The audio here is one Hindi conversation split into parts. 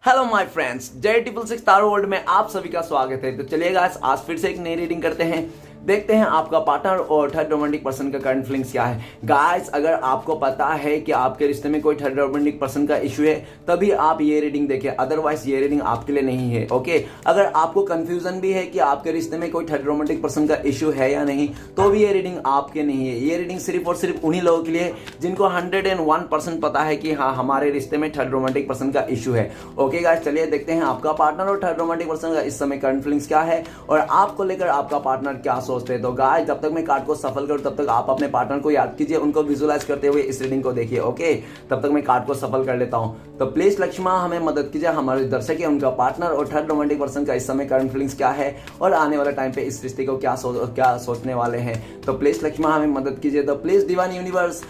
हेलो माय फ्रेंड्स, जय 666 तारो वर्ल्ड में आप सभी का स्वागत है। तो चलिए गाइस, आज फिर से एक नई रीडिंग करते हैं। देखते हैं आपका पार्टनर और थर्ड रोमांटिक पर्सन का करंट फीलिंग्स क्या है। गाइस, अगर आपको पता है कि आपके रिश्ते में कोई थर्ड रोमांटिक पर्सन का इशू है तभी आप ये रीडिंग देखें, अदरवाइज ये रीडिंग आपके लिए नहीं है। ओके, अगर आपको कंफ्यूजन भी है कि आपके रिश्ते में कोई थर्ड रोमांटिक पर्सन का इशू है या नहीं, तो भी ये रीडिंग आपके नहीं है। ये रीडिंग सिर्फ और सिर्फ उन्हीं लोगों के लिए जिनको 101% पता है कि हाँ, हमारे रिश्ते में थर्ड रोमांटिक पर्सन का इशू है। ओके गाइस, चलिए देखते हैं आपका पार्टनर और थर्ड रोमांटिक पर्सन का इस समय करंट फीलिंग्स क्या है और आपको लेकर आपका पार्टनर क्या सोचते हैं। तो गाइस, जब तक मैं कार्ड को सफल करूं तब तक आप अपने पार्टनर को याद कीजिए, उनको विजुअलाइज करते हुए इस रीडिंग को देखिए। ओके, तब तक मैं कार्ड को सफल कर लेता हूं। तो प्लीज लक्ष्मा हमें मदद कीजिए, हमारे दर्शक है उनका पार्टनर और थर्ड रोमांटिक पर्सन का इस समय करंट फीलिंग्स क्या है और आने वाले टाइम पे इस रिश्ते को क्या सोचने वाले हैं। तो प्लीज लक्ष्मा हमें मदद कीजिए। तो प्लीज डिवाइन यूनिवर्स,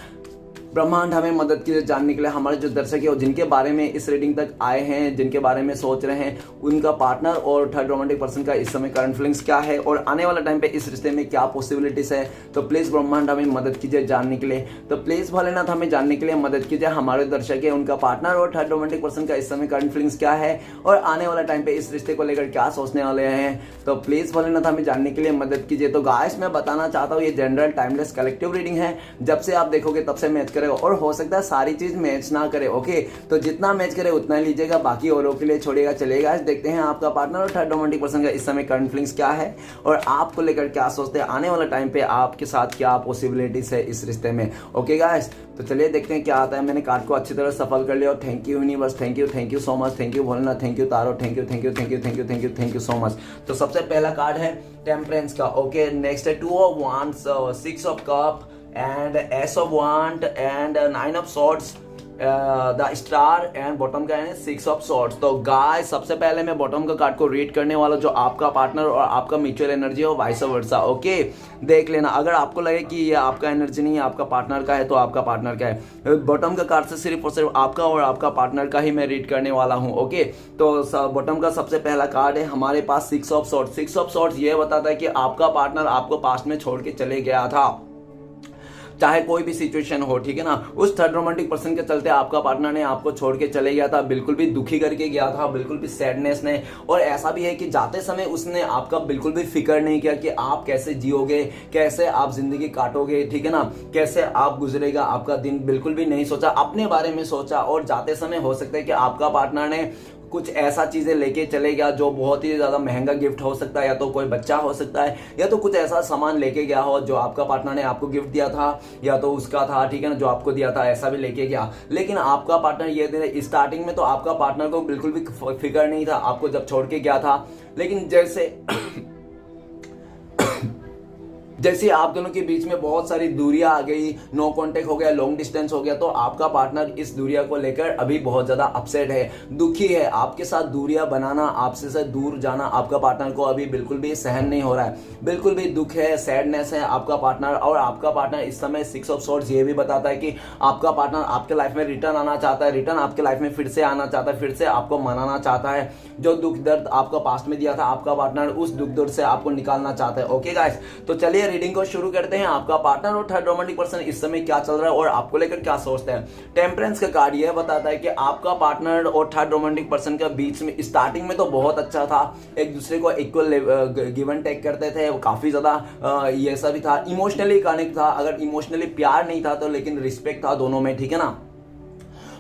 ब्रह्मांड हमें मदद कीजिए जानने के लिए हमारे जो दर्शक है और जिनके बारे में इस रीडिंग तक आए हैं, जिनके बारे में सोच रहे हैं, उनका पार्टनर और थर्ड रोमांटिक पर्सन का इस समय करंट फीलिंग्स क्या है और आने वाला टाइम पे इस रिश्ते में क्या पॉसिबिलिटीज है। तो प्लीज ब्रह्मांड हमें मदद कीजिए जानने के लिए। तो प्लीज भोलेनाथ हमें जानने के लिए मदद कीजिए, हमारे दर्शक है उनका पार्टनर और थर्ड रोमांटिक पर्सन का इस समय करंट फीलिंग्स क्या है और आने वाला टाइम पे इस रिश्ते को लेकर क्या सोचने वाले हैं। तो प्लीज भोलेनाथ हमें जानने के लिए मदद कीजिए। तो गाइस, मैं बताना चाहता हूँ ये जनरल टाइमलेस कलेक्टिव रीडिंग है, जब से आप देखोगे तब से मैच करेगा और हो सकता है सारी चीज मैच ना करे। ओके, तो जितना मैच करे उतना ही लीजिएगा, बाकी औरों के लिए छोड़िएगा। चलेगा, देखते हैं आपका पार्टनर और थर्ड रोमांटिक पर्सन का इस समय करंट फीलिंग्स क्या है और आपको लेकर क्या सोचते हैं, आने वाला टाइम पे आपके साथ क्या पॉसिबिलिटीज है इस रिश्ते में। ओके गाइस, तो चलिए देखते हैं क्या आता है। मैंने कार्ड को अच्छी तरह सफल कर लिया और thank you universe, thank you so much, thank you Bholenath, thank you taro, thank you so much. तो सबसे पहला कार्ड है टेम्परेंस का। ओके, नेक्स्ट है 2 of wands, 6 of cup and Ace of Wand and 9 of Swords, the star and bottom का है 6 ऑफ सॉर्ड्स। तो गाइस, सबसे पहले मैं बॉटम का कार्ड को रीड करने वाला जो आपका पार्टनर और आपका म्यूचुअल एनर्जी है, वाइस वर्सा। ओके, देख लेना, अगर आपको लगे कि ये आपका एनर्जी नहीं है, आपका पार्टनर का है, तो आपका पार्टनर का है। बॉटम का कार्ड से सिर्फ और सिर्फ आपका और आपका पार्टनर का ही मैं रीड करने वाला हूँ। ओके, तो बॉटम का सबसे पहला कार्ड है हमारे पास 6 ऑफ सॉर्ड्स। 6 ऑफ सॉर्ड्स ये बताता है कि आपका पार्टनर आपको पास्ट में छोड़ के चले गया था, चाहे कोई भी सिचुएशन हो, ठीक है ना। उस थर्ड रोमांटिक पर्सन के चलते आपका पार्टनर ने आपको छोड़ के चले गया था, बिल्कुल भी दुखी करके गया था, बिल्कुल भी सैडनेस ने। और ऐसा भी है कि जाते समय उसने आपका बिल्कुल भी फिक्र नहीं किया कि आप कैसे जियोगे, कैसे आप जिंदगी काटोगे, ठीक है ना, कैसे आप गुजरेगा आपका दिन, बिल्कुल भी नहीं सोचा, अपने बारे में सोचा। और जाते समय हो सकता है कि आपका पार्टनर ने कुछ ऐसा चीजें लेके चले गया जो बहुत ही ज्यादा महंगा गिफ्ट हो सकता है, या तो कोई बच्चा हो सकता है, या तो कुछ ऐसा सामान लेके गया हो जो आपका पार्टनर ने आपको गिफ्ट दिया था, या तो उसका था, ठीक है ना, जो आपको दिया था, ऐसा भी लेके गया। लेकिन आपका पार्टनर ये स्टार्टिंग में तो आपका पार्टनर को बिल्कुल भी फिक्र नहीं था आपको जब छोड़ के गया था, लेकिन जैसे आप दोनों के बीच में बहुत सारी दूरियां आ गई, नो कांटेक्ट हो गया, लॉन्ग डिस्टेंस हो गया, तो आपका पार्टनर इस दूरिया को लेकर अभी बहुत ज्यादा अपसेट है, दुखी है। आपके साथ दूरियां बनाना, आपसे से दूर जाना आपका पार्टनर को अभी बिल्कुल भी सहन नहीं हो रहा है, बिल्कुल भी दुख है, सैडनेस है आपका पार्टनर। और आपका पार्टनर इस समय 6 ऑफ सॉर्ड्स ये भी बताता है कि आपका पार्टनर आपके लाइफ में रिटर्न आना चाहता है, रिटर्न आपके लाइफ में फिर से आना चाहता है, फिर से आपको मनाना चाहता है। जो दुख दर्द आपका पास्ट में दिया था आपका पार्टनर, उस दुख दर्द से आपको निकालना चाहता है। ओके गाइस, तो चलिए रीडिंग को शुरू करते हैं। आपका पार्टनर और थर्ड रोमांटिक पर्सन इस समय क्या चल रहा है और आपको लेकर क्या सोचते हैं। टेम्परेंस का कार्ड यह बताता है कि आपका पार्टनर और थर्ड रोमांटिक पर्सन के बीच में स्टार्टिंग में तो बहुत अच्छा था, एक दूसरे को इक्वल गिव एंड टेक करते थे, काफी ज्यादा ये सब भी था, इमोशनली कनेक्ट था। अगर इमोशनली प्यार नहीं था तो लेकिन रिस्पेक्ट था दोनों में, ठीक है ना,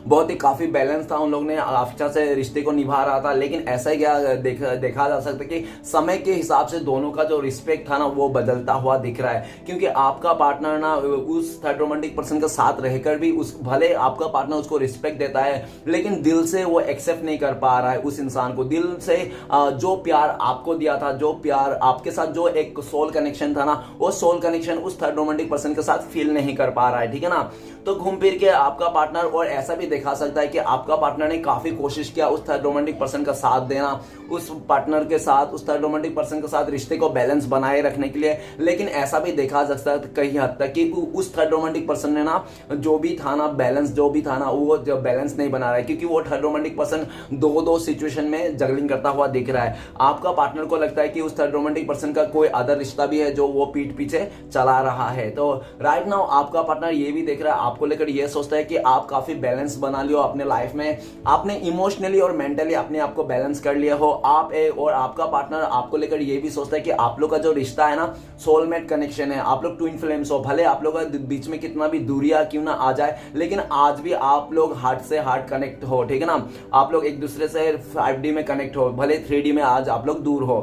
बहुत ही काफी बैलेंस था, उन लोग ने अच्छा से रिश्ते को निभा रहा था। लेकिन ऐसा ही क्या देखा जा सकता है कि समय के हिसाब से दोनों का जो रिस्पेक्ट था ना वो बदलता हुआ दिख रहा है, क्योंकि आपका पार्टनर ना उस थर्ड रोमांटिक पर्सन के साथ रहकर भी उस भले आपका पार्टनर उसको रिस्पेक्ट देता है, लेकिन दिल से वो एक्सेप्ट नहीं कर पा रहा है उस इंसान को। दिल से जो प्यार आपको दिया था, जो प्यार आपके साथ, जो एक सोल कनेक्शन था ना, वो सोल कनेक्शन उस थर्ड रोमांटिक पर्सन के साथ फील नहीं कर पा रहा है, ठीक है ना। तो घूम फिर के आपका पार्टनर, और ऐसा भी देखा सकता है कि आपका पार्टनर ने काफी कोशिश किया उस थर्ड रोमांटिक पर्सन का साथ देना, उस पार्टनर के साथ, उस थर्ड रोमांटिक पर्सन के साथ रिश्ते को बैलेंस बनाए रखने के लिए। लेकिन ऐसा भी देखा जा सकता है कई हद तक कि उस थर्ड रोमांटिक पर्सन ने ना जो भी था ना बैलेंस, जो भी था ना वो जो बैलेंस नहीं बना रहा है, क्योंकि वो थर्ड रोमांटिक पर्सन दो सिचुएशन में जगलिंग करता हुआ दिख रहा है। आपका पार्टनर को लगता है कि उस थर्ड रोमांटिक पर्सन का कोई अदर रिश्ता भी है जो वो पीठ पीछे चला रहा है। तो राइट नाउ आपका पार्टनर ये भी देख रहा है, आपको लेकर ये सोचता है कि आप काफी बैलेंस बना लिया हो अपने लाइफ में, आपने इमोशनली और मेंटली अपने आप को बैलेंस कर लिया हो, और आपका पार्टनर आपको लेकर ये भी सोचता है कि आप लोग का जो रिश्ता है ना सोलमेट कनेक्शन है, आप लोग ट्विन फ्लेम्स हो, भले आप लोग का बीच में कितना भी दूरियां क्यों ना आ जाए, लेकिन आज भी आप लोग हार्ट से हार्ट कनेक्ट हो, ठीक है ना। आप लोग एक दूसरे से 5D में कनेक्ट हो, भले 3D में आज आप लोग दूर हो।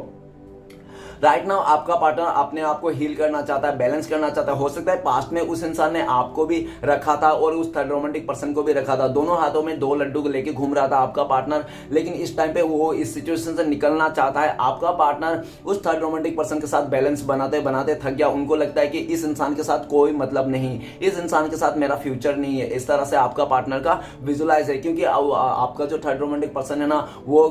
राइट नाउ आपका पार्टनर अपने आप को हील करना चाहता है, बैलेंस करना चाहता है। हो सकता है पास्ट में उस इंसान ने आपको भी रखा था और उस थर्ड रोमांटिक पर्सन को भी रखा था, दोनों हाथों में 2 लड्डू लेके घूम रहा था आपका पार्टनर, लेकिन इस टाइम पे वो इस सिचुएशन से निकलना चाहता है। आपका पार्टनर उस थर्ड रोमांटिक पर्सन के साथ बैलेंस बनाते बनाते थक गया, उनको लगता है कि इस इंसान के साथ कोई मतलब नहीं, इस इंसान के साथ मेरा फ्यूचर नहीं है, इस तरह से आपका पार्टनर का विजुलाइज है। क्योंकि आपका जो थर्ड रोमांटिक पर्सन है ना वो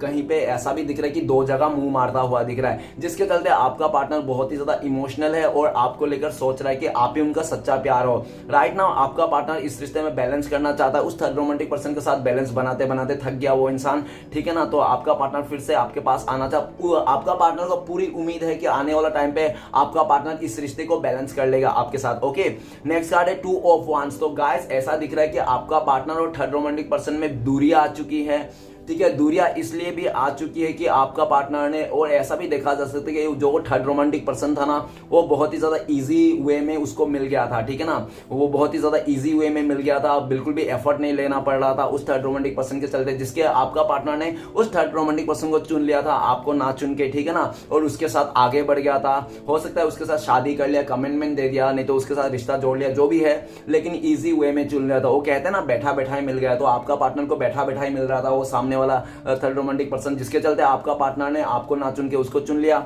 कहीं पे ऐसा भी दिख रहा है कि 2 जगह मुंह मारता हुआ दिख रहा है, जिसके चलते आपका पार्टनर बहुत ही ज्यादा इमोशनल है और आपको लेकर सोच रहा है कि आप ही उनका सच्चा प्यार हो। राइट नाउ आपका पार्टनर इस रिश्ते में बैलेंस करना चाहता है, उस थर्ड रोमांटिक पर्सन के साथ बैलेंस बनाते बनाते थक गया वो इंसान, ठीक है ना। तो आपका पार्टनर फिर से आपके पास आना चाहता, आपका पार्टनर को पूरी उम्मीद है कि आने वाला टाइम पे आपका पार्टनर इस रिश्ते को बैलेंस कर लेगा आपके साथ। ओके, नेक्स्ट कार्ड है 2 ऑफ वांड्स। तो गाइस ऐसा दिख रहा है कि आपका पार्टनर और थर्ड रोमांटिक पर्सन में दूरियां आ चुकी है, ठीक है। दूरियां इसलिए भी आ चुकी है कि आपका पार्टनर ने, और ऐसा भी देखा जा सकता है कि जो थर्ड रोमांटिक पर्सन था ना वो बहुत ही ज्यादा इजी वे में उसको मिल गया था, ठीक है ना। वो बहुत ही ज्यादा इजी वे में मिल गया था, बिल्कुल भी एफर्ट नहीं लेना पड़ रहा था उस थर्ड रोमांटिक पर्सन के चलते, जिसके आपका पार्टनर ने उस थर्ड रोमांटिक पर्सन को चुन लिया था, आपको ना चुन के, ठीक है ना, और उसके साथ आगे बढ़ गया था। हो सकता है उसके साथ शादी कर लिया, कमिटमेंट दे दिया, नहीं तो उसके साथ रिश्ता जोड़ लिया, जो भी है, लेकिन ईजी वे में चुन लिया था। वो कहते हैं ना बैठा बैठा ही मिल गया, तो आपका पार्टनर को बैठा बैठा ही मिल रहा था वो सामने वाला थर्ड रोमांटिक पर्सन, जिसके चलते आपका पार्टनर ने आपको ना चुन के उसको चुन लिया।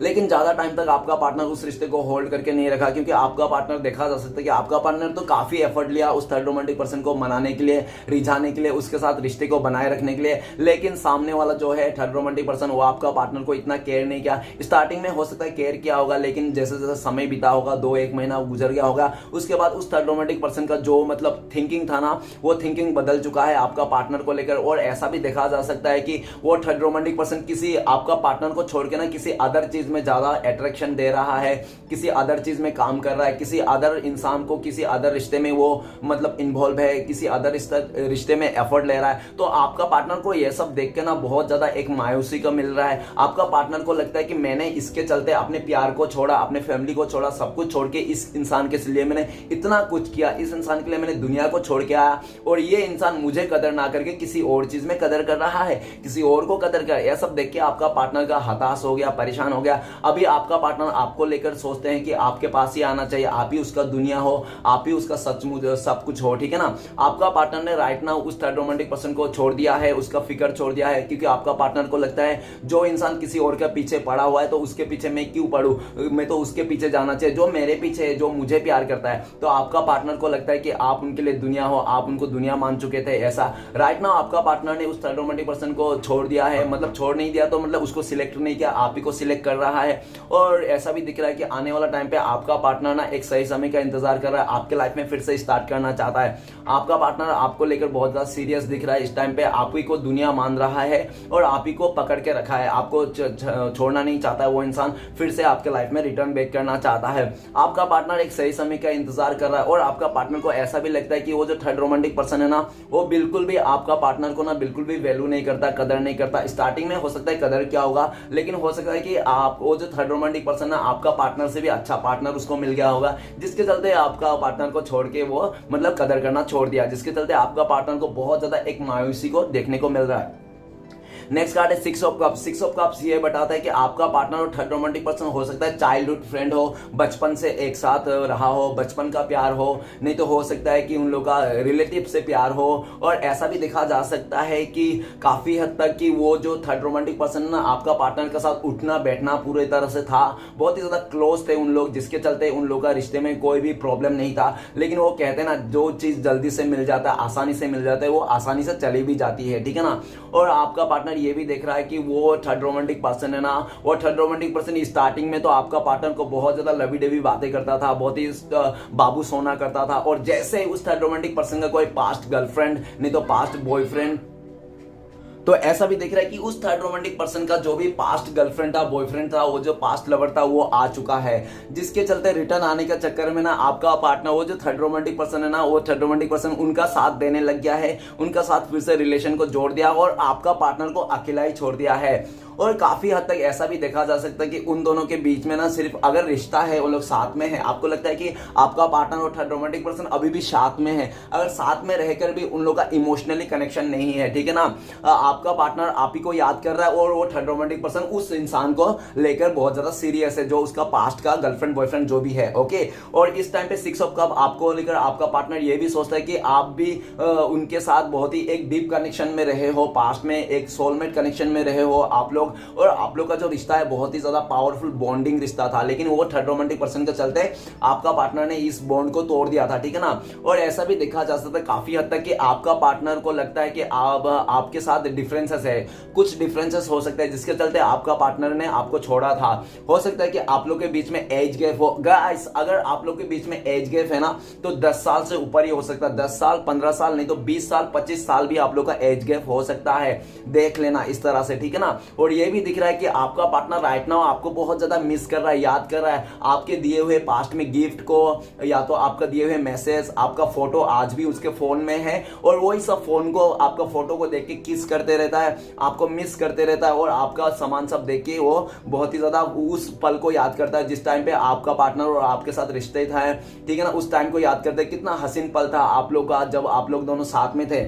लेकिन ज्यादा टाइम तक आपका पार्टनर उस रिश्ते को होल्ड करके नहीं रखा, क्योंकि आपका पार्टनर, देखा जा सकता है कि आपका पार्टनर तो काफी एफर्ट लिया उस थर्ड रोमांटिक पर्सन को मनाने के लिए, रिझाने के लिए, उसके साथ रिश्ते को बनाए रखने के लिए, लेकिन सामने वाला जो है थर्ड रोमांटिक पर्सन वो आपका पार्टनर को इतना केयर नहीं किया। स्टार्टिंग में हो सकता है केयर किया होगा, लेकिन जैसे जैसे समय बीता होगा, 2-1 महीना गुजर गया होगा, उसके बाद उस थर्ड रोमांटिक पर्सन का जो मतलब थिंकिंग था ना वो थिंकिंग बदल चुका है आपका पार्टनर को लेकर। और ऐसा भी देखा जा सकता है कि वो थर्ड रोमांटिक पर्सन किसी आपका पार्टनर को छोड़ के ना किसी अदर चीज में ज्यादा अट्रैक्शन दे रहा है, किसी अदर चीज में काम कर रहा है, किसी अदर इंसान को, किसी अदर रिश्ते में वो मतलब इन्वॉल्व है, किसी अदर रिश्ते में एफर्ट ले रहा है। तो आपका पार्टनर को यह सब देख के ना बहुत ज्यादा एक मायूसी का मिल रहा है। आपका पार्टनर को लगता है कि मैंने इसके चलते अपने प्यार को छोड़ा, अपने फैमिली को छोड़ा, सब कुछ छोड़ के इस इंसान के लिए मैंने इतना कुछ किया, इस इंसान के लिए मैंने दुनिया को छोड़ के आया, और ये इंसान मुझे कदर ना करके किसी और चीज में कदर कर रहा है, किसी और को कदर कर। यह सब देख के आपका पार्टनर का हताश हो गया, परेशान हो गया। अभी आपका पार्टनर आपको लेकर सोचते हैं कि आपके पास ही आना चाहिए, आप ही उसका दुनिया हो, आप ही उसका सचमुच सब कुछ हो, ठीक है ना। आपका पार्टनर ने राइट नाउ उस थर्ड रोमांटिक पर्सन को छोड़ दिया है, उसका फिक्र छोड़ दिया है, क्योंकि आपका पार्टनर को लगता है जो इंसान किसी और के पीछे पड़ा हुआ है तो उसके पीछे मैं क्यों पड़ूं, मैं तो उसके पीछे जाना चाहिए जो मेरे पीछे है, जो मुझे प्यार करता है। तो आपका पार्टनर को लगता है कि आप उनके लिए दुनिया हो, आप उनको दुनिया मान चुके थे। ऐसा राइट नाउ आपका पार्टनर ने उस थर्ड रोमांटिक पर्सन को छोड़ दिया है, मतलब छोड़ नहीं दिया तो मतलब उसको सिलेक्ट नहीं किया, आप ही को सिलेक्ट कर रहा है। और ऐसा भी दिख रहा है कि आने वाला टाइम पे आपका पार्टनर ना एक सही समय का इंतजार कर रहा है, आपके लाइफ में फिर से स्टार्ट करना चाहता है। आपका पार्टनर आपको लेकर बहुत ज्यादा सीरियस दिख रहा है इस टाइम पे, आप ही को दुनिया मान रहा है और आप ही को पकड़ के रखा है, आपको छोड़ना नहीं चाहता है। वो इंसान फिर से आपके लाइफ में रिटर्न बैक करना चाहता है। आपका पार्टनर एक सही समय का इंतजार कर रहा है, और आपका पार्टनर को ऐसा भी लगता है कि वो जो थर्ड रोमांटिक पर्सन है ना वो बिल्कुल भी आपका पार्टनर को ना बिल्कुल भी वैल्यू नहीं करता, कदर नहीं करता। स्टार्टिंग में हो सकता है कदर क्या होगा, लेकिन हो सकता है कि आप वो जो थर्ड रोमांटिक पर्सन है आपका पार्टनर से भी अच्छा पार्टनर उसको मिल गया होगा, जिसके चलते आपका पार्टनर को छोड़ के वो मतलब कदर करना छोड़ दिया, जिसके चलते आपका पार्टनर को बहुत ज्यादा एक मायूसी को देखने को मिल रहा है। नेक्स्ट कार्ड है 6 ऑफ कप्स। 6 ऑफ कप्स ये बताता है कि आपका पार्टनर और थर्ड रोमांटिक पर्सन हो सकता है चाइल्डहुड फ्रेंड हो, बचपन से एक साथ रहा हो, बचपन का प्यार हो, नहीं तो हो सकता है कि उन लोग का रिलेटिव से प्यार हो। और ऐसा भी देखा जा सकता है कि काफी हद तक कि वो जो थर्ड रोमांटिक पर्सन ना आपका पार्टनर के साथ उठना बैठना पूरी तरह से था, बहुत ही ज्यादा क्लोज थे उन लोग, जिसके चलते उन लोग का रिश्ते में कोई भी प्रॉब्लम नहीं था। लेकिन वो कहते हैं ना जो चीज जल्दी से मिल जाता है, आसानी से मिल जाता है, वो आसानी से चली भी जाती है, ठीक है ना। और आपका पार्टनर ये भी देख रहा है कि वो थर्ड रोमांटिक पर्सन है ना, वो थर्ड रोमांटिक पर्सन स्टार्टिंग में तो आपका पार्टनर को बहुत ज्यादा लवी डवी बातें करता था, बहुत ही बाबू सोना करता था। और जैसे उस थर्ड रोमांटिक पर्सन का कोई पास्ट गर्लफ्रेंड नहीं तो पास्ट बॉयफ्रेंड तो ऐसा भी दिख रहा है कि उस थर्ड रोमांटिक पर्सन का जो भी पास्ट गर्लफ्रेंड था, बॉयफ्रेंड था, वो जो पास्ट लवर था वो आ चुका है, जिसके चलते रिटर्न आने के चक्कर में ना आपका पार्टनर, वो जो थर्ड रोमांटिक पर्सन है ना, वो थर्ड रोमांटिक पर्सन उनका साथ देने लग गया है, उनका साथ फिर से रिलेशन को जोड़ दिया और आपका पार्टनर को अकेला ही छोड़ दिया है। और काफी हद तक ऐसा भी देखा जा सकता है कि उन दोनों के बीच में ना सिर्फ अगर रिश्ता है, वो लोग साथ में है, आपको लगता है कि आपका पार्टनर और थर्ड रोमांटिक पर्सन अभी भी साथ में है, अगर साथ में रहकर भी उन लोग का इमोशनली कनेक्शन नहीं है, ठीक है ना, आपका पार्टनर आप ही को याद कर रहा है और वो थर्ड रोमांटिक पर्सन उस इंसान को लेकर बहुत ज्यादा सीरियस है, जो उसका पास्ट का गर्लफ्रेंड बॉयफ्रेंड जो भी है, ओके। और इस टाइम पे 6 ऑफ कप आपको लेकर आपका पार्टनर ये भी सोचता है कि आप भी उनके साथ बहुत ही एक डीप कनेक्शन में रहे हो, पास्ट में एक सोलमेट कनेक्शन में रहे हो आप लोग, और आप लोग का जो रिश्ता है बहुत ही ज्यादा पावरफुल बॉन्डिंग रिश्ता था, लेकिन वो थर्ड रोमांटिक पर्सन के चलते आपका पार्टनर ने इस बॉन्ड को तोड़ दिया था, ठीक है ना। और ऐसा भी देखा जा सकता है काफी हद तक कि आपका पार्टनर को लगता है कि आपके साथ डिफरेंसेस है, कुछ डिफरेंसेस हो सकता है जिसके चलते आपका पार्टनर ने आपको छोड़ा था। हो सकता है कि आप लोग के बीच में एज गैप हो। गाइस, अगर आप लोग के बीच में एज गैप है ना तो 10 साल से ऊपर ही हो सकता है, 10 साल 15 साल नहीं तो 20 साल 25 साल भी आप लोग का एज गैप हो सकता है, देख लेना इस तरह से, ठीक है ना। और ये भी दिख रहा है कि आपका पार्टनर राइट नाउ आपको बहुत ज्यादा मिस कर रहा है, याद कर रहा है, आपके दिए हुए पास्ट में गिफ्ट को या तो आपका दिए हुए मैसेज, आपका फोटो आज भी उसके फोन में है और वही सब फोन को, आपका फोटो को देख के किस करते रहता है, आपको मिस करते रहता है और आपका सामान सब देख के वो बहुत ही ज्यादा उस पल को याद करता है जिस टाइम पे आपका पार्टनर और आपके साथ रिश्ते था, ठीक है ना, उस टाइम को याद करते हैं। कितना हसीन पल था आप लोग का जब आप लोग दोनों साथ में थे।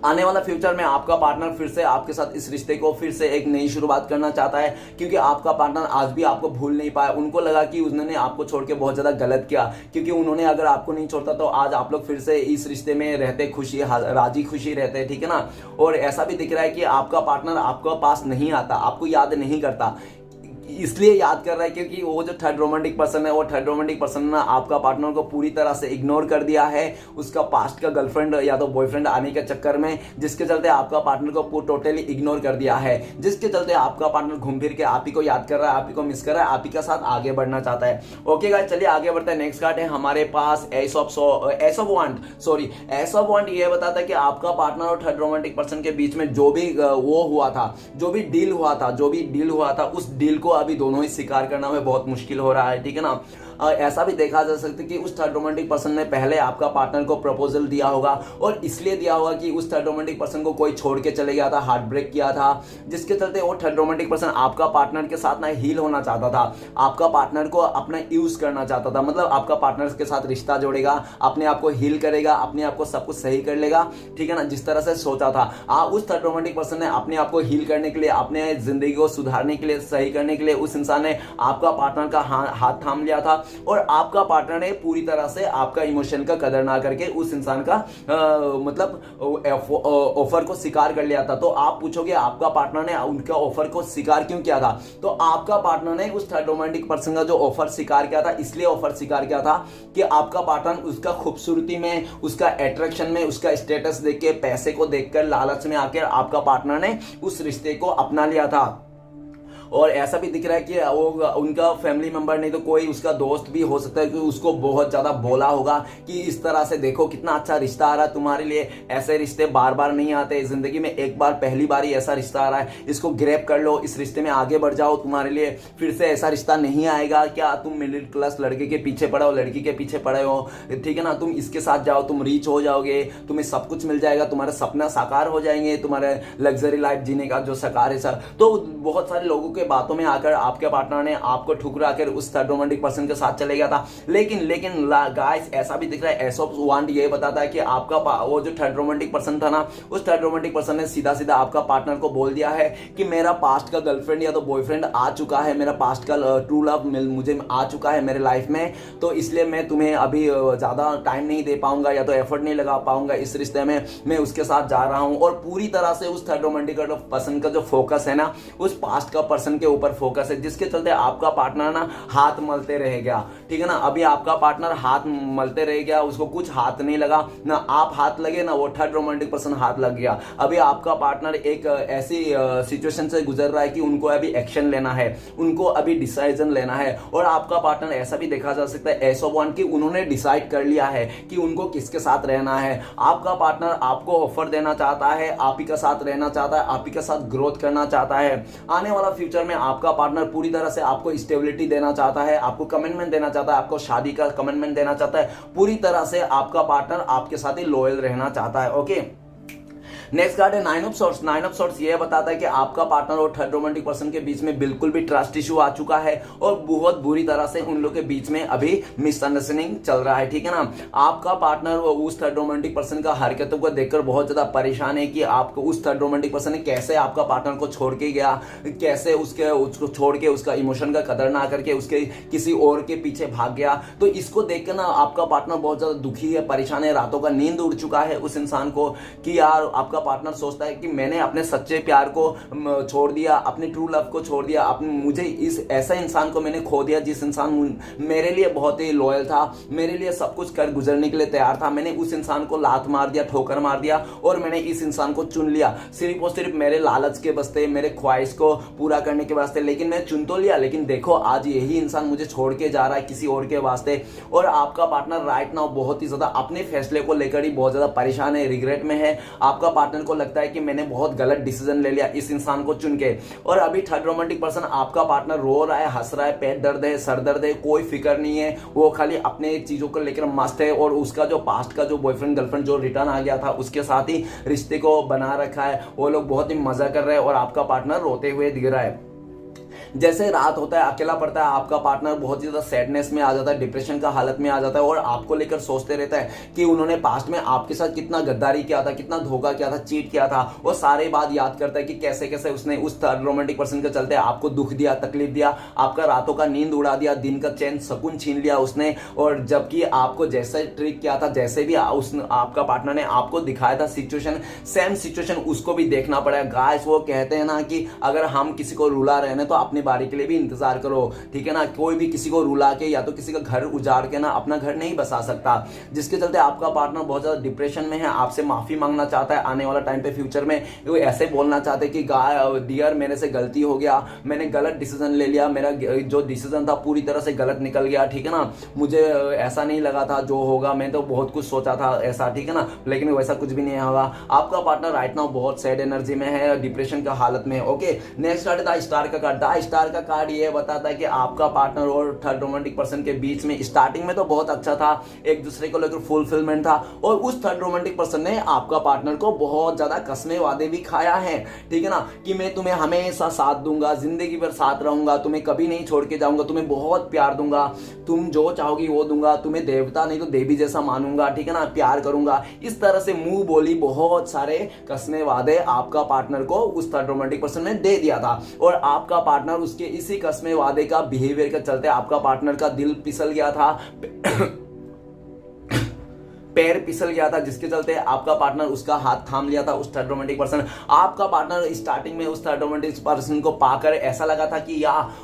आने वाला फ्यूचर में आपका पार्टनर फिर से आपके साथ इस रिश्ते को फिर से एक नई शुरुआत करना चाहता है, क्योंकि आपका पार्टनर आज भी आपको भूल नहीं पाया। उनको लगा कि उन्होंने आपको छोड़ के बहुत ज्यादा गलत किया, क्योंकि उन्होंने अगर आपको नहीं छोड़ता तो आज आप लोग फिर से इस रिश्ते में रहते, खुशी राजी खुशी रहते, ठीक है ना। और ऐसा भी दिख रहा है कि आपका पार्टनर आपके पास नहीं आता, आपको याद नहीं करता, इसलिए याद कर रहा है क्योंकि वो जो थर्ड रोमांटिक पर्सन है, वो थर्ड रोमांटिक पर्सन ने आपका पार्टनर को पूरी तरह से इग्नोर कर दिया है उसका पास्ट का गर्लफ्रेंड या तो बॉयफ्रेंड आने के चक्कर में, जिसके चलते आपका पार्टनर को टोटली इग्नोर कर दिया है, जिसके चलते आपका पार्टनर घूम फिर के आप ही को याद कर रहा है, आप ही को मिस कर रहा है, आप ही के साथ आगे बढ़ना चाहता है। ओके गाइस, चलिए आगे बढ़ते हैं। नेक्स्ट कार्ड है हमारे पास एस ऑफ वांड। ये बताता है कि आपका पार्टनर और थर्ड रोमांटिक पर्सन के बीच में जो भी वो हुआ था, जो भी डील हुआ था, उस डील को अभी दोनों ही स्वीकार करना में बहुत मुश्किल हो रहा है, ठीक है ना। ऐसा भी देखा जा सकता है कि उस थर्ड रोमांटिक पर्सन ने पहले आपका पार्टनर को प्रपोजल दिया होगा और इसलिए दिया होगा कि उस थर्ड रोमांटिक पर्सन को कोई छोड़ के चले गया था, हार्ट ब्रेक किया था, जिसके चलते वो थर्ड रोमांटिक पर्सन आपका पार्टनर के साथ ना हील होना चाहता था, आपका पार्टनर को अपना यूज करना चाहता था, मतलब आपका पार्टनर के साथ रिश्ता जोड़ेगा, अपने आप को हील करेगा, अपने आप को सब कुछ सही कर लेगा, ठीक है ना, जिस तरह से सोचा था। उस थर्ड रोमांटिक पर्सन ने अपने आप को हील करने के लिए, अपने जिंदगी को सुधारने के लिए, सही करने के लिए उस इंसान ने आपका पार्टनर का हाथ थाम लिया था और आपका पार्टनर ने पूरी तरह से आपका इमोशन का कदर ना करके उस इंसान का मतलब ऑफर को स्वीकार कर लिया था। तो आप पूछोगे आपका पार्टनर ने उनका ऑफर को स्वीकार क्यों किया था, तो आपका पार्टनर ने उस थर्ड रोमांटिक पर्सन का जो ऑफर स्वीकार किया था, इसलिए ऑफर स्वीकार किया था कि आपका पार्टनर उसका खूबसूरती में, उसका अट्रैक्शन में, उसका स्टेटस देख के, पैसे को देखकर, लालच में आकर आपका पार्टनर ने उस रिश्ते को अपना लिया था। और ऐसा भी दिख रहा है कि वो उनका फैमिली मेंबर नहीं तो कोई उसका दोस्त भी हो सकता है कि उसको बहुत ज्यादा बोला होगा कि इस तरह से देखो कितना अच्छा रिश्ता आ रहा है तुम्हारे लिए, ऐसे रिश्ते बार बार नहीं आते जिंदगी में, एक बार पहली बार ही ऐसा रिश्ता आ रहा है, इसको ग्रैब कर लो, इस रिश्ते में आगे बढ़ जाओ, तुम्हारे लिए फिर से ऐसा रिश्ता नहीं आएगा। क्या तुम मिडिल क्लास लड़के के पीछे पड़े हो, लड़की के पीछे पड़े हो, ठीक है ना, तुम इसके साथ जाओ, तुम रीच हो जाओगे, तुम्हें सब कुछ मिल जाएगा, तुम्हारे सपना साकार हो जाएंगे, तुम्हारे लग्जरी लाइफ जीने का जो साकार है सर। तो बहुत सारे लोगों के बातों में आकर आपके पार्टनर ने आपको ठुकरा कर उस थर्ड रोमांटिक पर्सन के साथ चले गया था। लेकिन गाइस ऐसा भी दिख रहा है, एस ऑफ वांड ये बताता है कि आपका वो जो थर्ड रोमांटिक पर्सन था ना, उस थर्ड रोमांटिक पर्सन ने सीधा सीधा आपका पार्टनर को बोल दिया है कि मेरा पास्ट का गर्लफ्रेंड या तो बॉयफ्रेंड आ चुका है, मेरा पास्ट का ट्रू लव मुझे आ चुका है मेरे लाइफ में, तो इसलिए मैं तुम्हें अभी ज्यादा टाइम नहीं दे पाऊंगा या तो एफर्ट नहीं लगा पाऊंगा इस रिश्ते में, मैं उसके साथ जा रहा हूं। और पूरी तरह से उस थर्ड रोमांटिक पर्सन का जो फोकस है ना, उस पास्ट का पर्सन के ऊपर फोकस है, जिसके चलते आपका पार्टनर ना हाथ मलते रह गया, ठीक है ना। अभी आपका पार्टनर हाथ मलते रह गया, उसको कुछ हाथ नहीं लगा, ना आप हाथ लगे ना वो थर्ड रोमांटिक पर्सन हाथ लग गया। अभी आपका पार्टनर एक ऐसी सिचुएशन से गुजर रहा है कि उनको अभी एक्शन लेना है, उनको अभी डिसीजन लेना है। और आपका पार्टनर ऐसा भी देखा जा सकता है एस ऑफ वन कि उन्होंने डिसाइड कर लिया है कि उनको किसके साथ रहना है। आपका पार्टनर आपको ऑफर देना चाहता है, आप ही का साथ रहना चाहता है, आप ही का साथ ग्रोथ करना चाहता है। आने वाला फ्यूचर में आपका पार्टनर पूरी तरह से आपको स्टेबिलिटी देना चाहता है, आपको कमिटमेंट देना चाहता है, आपको शादी का कमिटमेंट देना चाहता है। पूरी तरह से आपका पार्टनर आपके साथ ही लॉयल रहना चाहता है। ओके, नेक्स्ट कार्ड है nine of swords. Nine of swords ये बताता है कि आपका पार्टनर और थर्ड रोमांटिक पर्सन के बीच में बिल्कुल भी ट्रस्ट इशू आ चुका है और बहुत बुरी तरह से उन लोग के बीच में अभी मिसअंडरस्टैंडिंग चल रहा है, ठीक है ना। आपका पार्टनर और उस थर्ड रोमांटिक पर्सन का हरकतों को देखकर बहुत ज्यादा परेशान है कि आपको उस थर्ड रोमांटिक पर्सन ने कैसे आपका पार्टनर को छोड़ के गया, कैसे उसको छोड़ के उसका इमोशन का कदर ना करके उसके किसी और के पीछे भाग गया। तो इसको देखकर ना आपका पार्टनर बहुत ज्यादा दुखी है, परेशान है, रातों का नींद उड़ चुका है उस इंसान को कि यार आपका पार्टनर सोचता है कि मैंने अपने सच्चे प्यार को छोड़ दिया, अपने ट्रू लव को छोड़ दिया, अपने मुझे इस ऐसा इंसान को मैंने खो दिया जिस इंसान मेरे लिए बहुत ही लॉयल था, मेरे लिए सब कुछ कर गुजरने के लिए तैयार था। मैंने उस इंसान को लात मार दिया, ठोकर मार दिया और मैंने इस इंसान को चुन लिया सिर्फ और सिर्फ मेरे लालच के वास्ते, मेरे ख्वाहिश को पूरा करने के वास्ते। लेकिन मैं चुन तो लिया, लेकिन देखो आज यही इंसान मुझे छोड़ के जा रहा है किसी और के वास्ते। और आपका पार्टनर राइट नाउ बहुत ही ज्यादा अपने फैसले को लेकर ही बहुत ज्यादा परेशान है, रिग्रेट में है। आपका पार्टनर को लगता है कि मैंने बहुत गलत डिसीजन ले लिया इस इंसान को चुन के। और अभी थर्ड रोमांटिक पर्सन आपका पार्टनर रो रहा है, हंस रहा है, पेट दर्द है, सर दर्द है, कोई फिक्र नहीं है, वो खाली अपने चीजों को लेकर मस्त है। और उसका जो पास्ट का जो बॉयफ्रेंड गर्लफ्रेंड जो रिटर्न आ गया था उसके साथ ही रिश्ते को बना रखा है, वो लोग बहुत ही मजा कर रहे हैं और आपका पार्टनर रोते हुए दिख रहा है। जैसे रात होता है, अकेला पड़ता है, आपका पार्टनर बहुत ज्यादा सैडनेस में आ जाता है, डिप्रेशन का हालत में आ जाता है और आपको लेकर सोचते रहता है कि उन्होंने पास्ट में आपके साथ कितना गद्दारी किया था, कितना धोखा किया था, चीट किया था। वो सारे बात याद करता है कि कैसे कैसे उसने उस थर्ड रोमांटिक पर्सन के चलते आपको दुख दिया, तकलीफ दिया, आपका रातों का नींद उड़ा दिया, दिन का चैन सुकून छीन लिया उसने। और जबकि आपको जैसे ट्रिक किया था, जैसे भी आपका पार्टनर ने आपको दिखाया था सिचुएशन, सेम सिचुएशन उसको भी देखना पड़ा। गाइस वो कहते हैं ना कि अगर हम किसी को रुला रहे हैं तो अपनी बारी के लिए भी इंतजार करो, ठीक है ना। कोई भी किसी को रुला के या तो किसी का घर उजाड़ के ना अपना घर नहीं बसा सकता। जिसके चलते आपका पार्टनर बहुत ज्यादा डिप्रेशन में है, आपसे माफी मांगना चाहता है आने वाला टाइम पे, फ्यूचर में वो ऐसे बोलना चाहते कि डियर मेरे से गलती हो गया, मैंने गलत डिसीजन ले लिया, मेरा जो डिसीजन था पूरी तरह से गलत निकल गया, ठीक है ना। मुझे ऐसा नहीं लगा था जो होगा, मैं तो बहुत कुछ सोचा था ऐसा, ठीक है ना, लेकिन वैसा कुछ भी नहीं होगा। आपका पार्टनर राइट नाउ बहुत सैड एनर्जी में है, डिप्रेशन का हालत में। ओके, नेक्स्ट कार्ड है द स्टार का कार्ड। द स्टार का कार्ड ये बताता है कि आपका पार्टनर और थर्ड रोमांटिक पर्सन के बीच में स्टार्टिंग में तो बहुत अच्छा था, एक दूसरे को लेकर फुलफिलमेंट था। और उस थर्ड रोमांटिक पर्सन ने आपका पार्टनर को बहुत ज्यादा कसमें वादे भी खाया है, ठीक है ना, कि मैं तुम्हें हमेशा साथ दूंगा, जिंदगी भर साथ रहूंगा, तुम्हें कभी नहीं छोड़ के जाऊंगा, तुम्हें बहुत प्यार दूंगा, तुम जो चाहोगी वो दूंगा, तुम्हें देवता नहीं तो देवी जैसा मानूंगा, ठीक है ना, प्यार करूंगा। इस तरह से मुंह बोली बहुत सारे कसमें वादे आपका पार्टनर को उस थर्ड रोमांटिक पर्सन ने दे दिया था। और आपका पार्टनर उसके इसी कसमें वादे का बिहेवियर के चलते आपका पार्टनर का दिल फिसल गया था पैर फिसल गया था, जिसके चलते आपका पार्टनर उसका हाथ थाम लिया था उस थर्ड रोमांटिक पर्सन। आपका पार्टनर स्टार्टिंग में उस थर्ड रोमांटिक पर्सन को पाकर ऐसा लगा था कि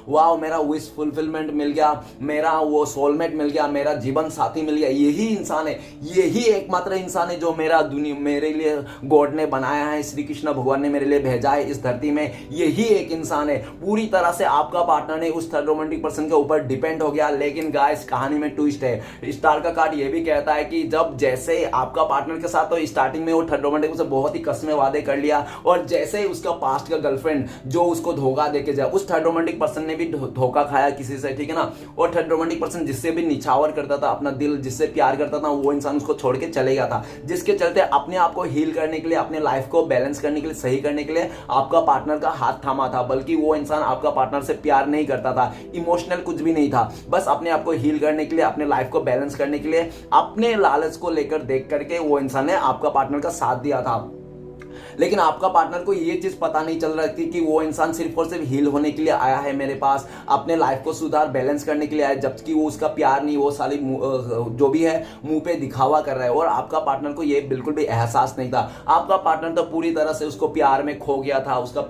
वाह मेरा विश फुलफिलमेंट मिल गया, मेरा वो सोलमेट मिल गया, मेरा जीवन साथी मिल गया, यही इंसान है, यही एकमात्र इंसान है जो मेरे लिए गॉड ने बनाया है, श्री कृष्ण भगवान ने मेरे लिए भेजा है इस धरती में, यही एक इंसान है। पूरी तरह से आपका पार्टनर ने उस थर्ड रोमांटिक पर्सन के ऊपर डिपेंड हो गया। लेकिन गाइस कहानी में ट्विस्ट है। स्टार का कार्ड ये भी कहता है कि जब जैसे आपका पार्टनर के साथ तो स्टार्टिंग में वो थर्ड रोमांटिक से बहुत ही कसमें वादे कर लिया, और जैसे ही उसका पास्ट का गर्लफ्रेंड जो उसको धोखा देके जाए, उस थर्ड रोमांटिक पर्सन ने भी धोखा खाया किसी से, ठीक है ना। और थर्ड रोमांटिक पर्सन जिससे भी निछावर करता था अपना दिल, जिससे प्यार करता था, वो इंसान उसको छोड़ के चले गया था। जिसके चलते अपने आप को हील करने के लिए, अपने लाइफ को बैलेंस करने के लिए, सही करने के लिए आपका पार्टनर का हाथ थामा था। बल्कि वो इंसान आपका पार्टनर से प्यार नहीं करता था, इमोशनल कुछ भी नहीं था, बस अपने आप को हील करने के लिए, अपने लाइफ को बैलेंस करने के लिए, अपने लालच को लेकर देख करके वो इंसान ने आपका पार्टनर का साथ दिया था। लेकिन आपका पार्टनर को ये चीज पता नहीं चल रहा थी कि वो इंसान सिर्फ और सिर्फ हील होने के लिए आया है मेरे पास, अपने लाइफ को सुधार बैलेंस करने के लिए आया, जबकि वो उसका प्यार नहीं, वो साली जो भी है मुंह पे दिखावा कर रहा है। और आपका पार्टनर को ये बिल्कुल भी एहसास नहीं था। आपका पार्टनर तो पूरी तरह से उसको प्यार में खो गया था, उसका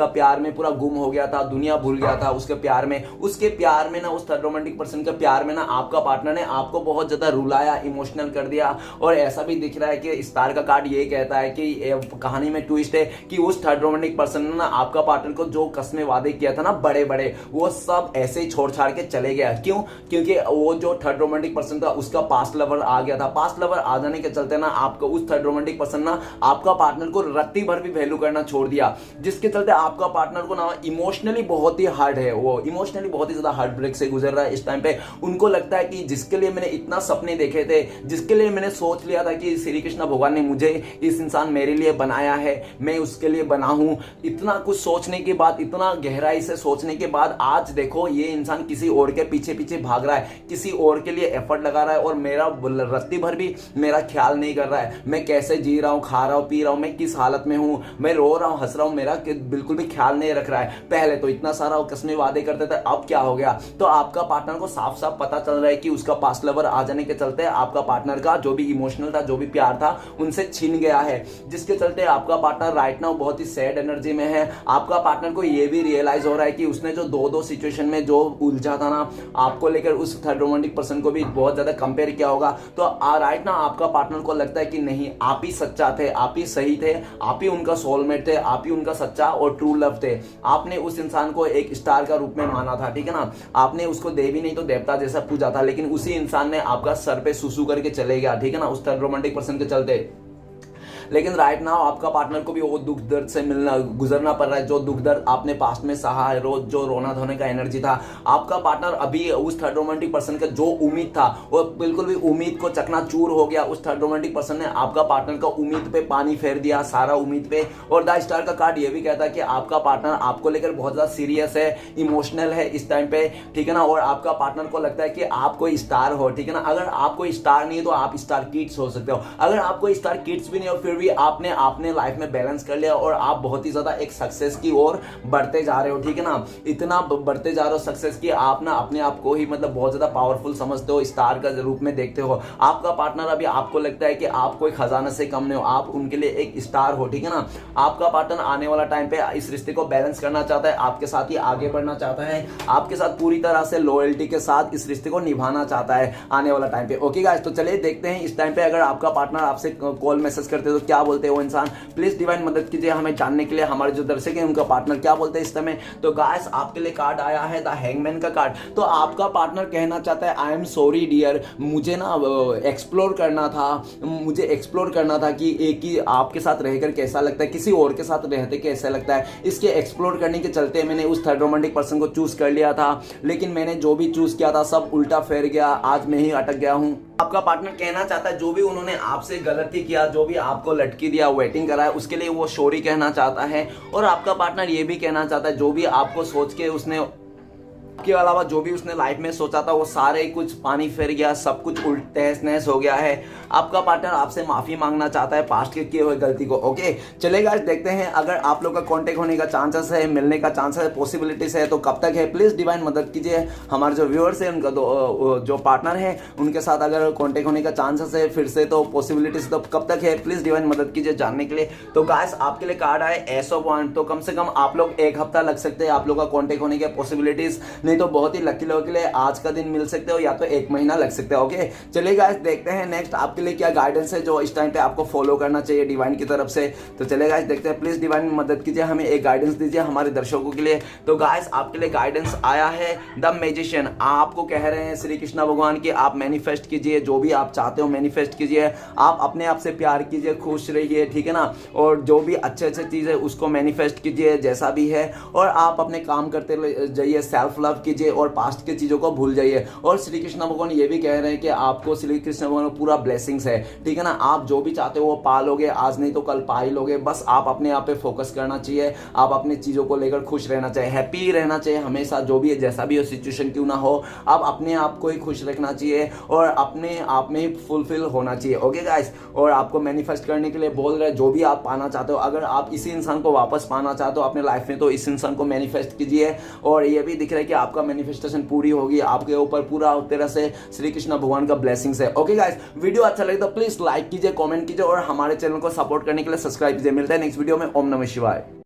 प्यार में पूरा गुम हो गया था, दुनिया भूल गया था उसके प्यार में ना, उस थर्ड रोमांटिक पर्सन के प्यार में ना आपका पार्टनर ने आपको बहुत ज्यादा रुलाया, इमोशनल कर दिया। और ऐसा भी दिख रहा है कि स्टार का कार्ड ये कहता है कि कहानी में ट्विस्ट है कि उस थर्ड रोमांटिक पर्सन ने ना आपका पार्टनर को जो कस्में वादे किया था ना बड़े बड़े, वो सब ऐसे ही छोड़ छाड़ के चले गया। क्यों? क्योंकि वो जो थर्ड रोमांटिक पर्सन था उसका पास्ट लवर आ गया था। पास्ट लवर आ जाने के चलते ना आपको उस थर्ड रोमांटिक पर्सन ना आपका पार्टनर को रत्ती भर भी वैल्यू करना छोड़ दिया, जिसके चलते आपका पार्टनर को ना इमोशनली बहुत ही हार्ड है, वो इमोशनली बहुत ही ज्यादा हार्ट ब्रेक से गुजर रहा है इस टाइम पे। उनको लगता है कि जिसके लिए मैंने इतना सपने देखे थे, जिसके लिए मैंने सोच लिया था कि श्री कृष्ण भगवान ने मुझे इस इंसान मेरे लिए बनाया है, मैं उसके लिए बना हूं, इतना कुछ सोचने के बाद, इतना गहराई से सोचने के बाद आज देखो ये इंसान किसी और के पीछे पीछे भाग रहा है, किसी और के लिए एफर्ट लगा रहा है और मेरा रत्ती भर भी मेरा ख्याल नहीं कर रहा है। मैं कैसे जी रहा हूं, खा रहा हूं, पी रहा हूं, मैं किस हालत में हूं, मैं रो रहा हूं, हंस रहा हूं, मेरा बिल्कुल भी ख्याल नहीं रख रहा है। पहले तो इतना सारा कसमें वादे करते थे, अब क्या हो गया? तो आपका पार्टनर को साफ साफ पता चल रहा है कि उसका पास्ट लवर आ जाने के चलते आपका पार्टनर का जो भी इमोशनल था, जो भी प्यार था, उनसे छीन गया है, जिसके चलते आपका पार्टनर राइट नाउ बहुत ही सैड एनर्जी में है। आपका पार्टनर को यह भी रियलाइज हो रहा है कि उसने जो दो सिचुएशन में जो उलझा था ना आपको लेकर, उस थर्ड रोमांटिक पर्सन को भी बहुत ज्यादा कंपेयर किया होगा। तो राइट नाउ आपका पार्टनर को लगता है कि नहीं, आप ही सच्चा थे, आप ही सही थे, आप ही उनका सोलमेट थे, आप ही उनका सच्चा और ट्रू लव थे। आपने उस इंसान को एक स्टार का रूप में माना था, ठीक है ना, आपने उसको देवी नहीं तो देवता जैसा पूजा था, लेकिन उसी इंसान ने आपका सर पे सुसु करके चले गया, ठीक है ना, उस थर्ड रोमांटिक पर्सन के चलते। लेकिन राइट नाउ आपका पार्टनर को भी वो दुख दर्द से गुजरना पड़ रहा है, जो दुख दर्द आपने पास्ट में सहा है, रोज जो रोना धोने का एनर्जी था। आपका पार्टनर अभी उस थर्ड रोमांटिक पर्सन का जो उम्मीद था वो बिल्कुल भी उम्मीद को चकनाचूर हो गया। उस थर्ड रोमांटिक पर्सन ने आपका पार्टनर का उम्मीद पे पानी फेर दिया, सारा उम्मीद पे। और द स्टार का कार्ड ये भी कहता है कि आपका पार्टनर आपको लेकर बहुत ज्यादा सीरियस है, इमोशनल है इस टाइम पे, ठीक है ना। और आपका पार्टनर को लगता है कि आप कोई स्टार हो, ठीक है ना। अगर आप कोई स्टार नहीं है तो आप स्टार किड्स हो सकते हो। अगर आप कोई स्टार किड्स भी नहीं हो फिर भी आपने लाइफ में बैलेंस कर लिया और आप बहुत ही ज्यादा एक सक्सेस की ओर बढ़ते जा रहे हो, ठीक है ना। इतना बढ़ते जा रहे हो सक्सेस की, आप ना अपने आप को ही मतलब बहुत ज्यादा पावरफुल समझते हो, स्टार का रूप में देखते हो। आपका पार्टनर अभी आपको लगता है कि आप कोई खजाना से कम नहीं हो, आप उनके लिए एक स्टार हो, ठीक है ना। आपका पार्टनर आने वाला टाइम पे इस रिश्ते को बैलेंस करना चाहता है, आपके साथ ही आगे बढ़ना चाहता है, आपके साथ पूरी तरह से लॉयल्टी के साथ इस रिश्ते को निभाना चाहता है आने वाला टाइम पे। ओके गाइस, तो चलिए देखते हैं इस टाइम पे अगर आपका पार्टनर आपसे कॉल मैसेज करते तो क्या बोलते हैं वो इंसान। प्लीज डिवाइन मदद कीजिए हमें जानने के लिए, हमारे जो दर्शक हैं उनका पार्टनर क्या बोलते हैं इस समय। तो गाइस आपके लिए कार्ड आया है द हैंगमैन का कार्ड। तो आपका पार्टनर कहना चाहता है आई एम सॉरी डियर, मुझे ना एक्सप्लोर करना था कि एक ही आपके साथ रहकर कैसा लगता है, किसी और के साथ रहते कैसा लगता है। इसके एक्सप्लोर करने के चलते मैंने उस थर्ड रोमांटिक पर्सन को चूज कर लिया था, लेकिन मैंने जो भी चूज किया था सब उल्टा फेर गया, आज मैं ही अटक गया हूं। आपका पार्टनर कहना चाहता है जो भी उन्होंने आपसे गलती किया, जो भी आपको लटकी दिया, वेटिंग कराया, उसके लिए वो सॉरी कहना चाहता है। और आपका पार्टनर ये भी कहना चाहता है जो भी आपको सोच के उसने के अलावा जो भी उसने लाइफ में सोचा था वो सारे कुछ पानी फिर गया, सब कुछ उल्ट तहस नहस हो गया है। आपका पार्टनर आपसे माफी मांगना चाहता है पास्ट के किए हुए गलती को। ओके चलेगा, देखते हैं अगर आप लोग का कांटेक्ट होने का चांसेस है, मिलने का चांसेस है, पॉसिबिलिटीज है तो कब तक है। प्लीज डिवाइन मदद कीजिए हमारे जो व्यूअर्स है उनका जो पार्टनर है उनके साथ अगर कांटेक्ट होने का चांसेस है फिर से तो पॉसिबिलिटीज तो कब तक है। प्लीज डिवाइन मदद कीजिए जानने के लिए। तो गाइस आपके लिए कार्ड आए एस ऑफ वांड, तो कम से कम आप लोग एक हफ्ता लग सकते हैं आप लोग का कांटेक्ट होने के पॉसिबिलिटीज, नहीं तो बहुत ही लकी लोगों के लिए आज का दिन मिल सकते हो या तो एक महीना लग सकते हो। ओके चलिए गाइस देखते हैं नेक्स्ट आपके लिए क्या गाइडेंस है जो इस टाइम पे आपको फॉलो करना चाहिए डिवाइन की तरफ से। तो चलिए गाइस देखते हैं, प्लीज डिवाइन मदद कीजिए, हमें एक गाइडेंस दीजिए हमारे दर्शकों के लिए। तो गाइस आपके लिए गाइडेंस आया है द मैजिशियन। आपको कह रहे हैं श्री कृष्ण भगवान की आप मैनिफेस्ट कीजिए, जो भी आप चाहते हो मैनिफेस्ट कीजिए, आप अपने आप से प्यार कीजिए, खुश रहिए, ठीक है ना। और जो भी अच्छे अच्छे चीज है उसको मैनिफेस्ट कीजिए जैसा भी है, और आप अपने काम करते जाइए, सेल्फ लव कीजिए और पास्ट के चीजों को भूल जाइए। और श्री कृष्ण भगवान ये भी कह रहे हैं कि आपको श्री कृष्ण भगवान पूरा ब्लेसिंग ब्लेसिंग्स है, ठीक है ना। आप जो भी चाहते हो वो पा लोगे, आज नहीं तो कल पा ही लोगे। बस आप अपने आप पे फोकस करना चाहिए, आप अपनी चीजों को लेकर खुश रहना चाहिए, हैप्पी रहना चाहिए हमेशा, जो भी है जैसा भी हो सिचुएशन क्यों ना हो, आप अपने आप को ही खुश रखना चाहिए और अपने आप में ही फुलफिल होना चाहिए। ओके गाइस, और आपको मैनिफेस्ट करने के लिए बोल रहे हैं, जो भी आप पाना चाहते हो, अगर आप इसी इंसान को वापस पाना चाहते हो अपने लाइफ में तो इस इंसान को मैनिफेस्ट कीजिए। और ये भी दिख रहा है कि आपका मैनिफेस्टेशन पूरी होगी, आपके ऊपर पूरा तरह से श्री कृष्ण भगवान का ब्लेसिंग्स है। ओके गाइस, वीडियो अच्छा लगे तो प्लीज लाइक कीजिए, कमेंट कीजिए और हमारे चैनल को सपोर्ट करने के लिए सब्सक्राइब कीजिए। मिलता है नेक्स्ट वीडियो में। ओम नमः शिवाय।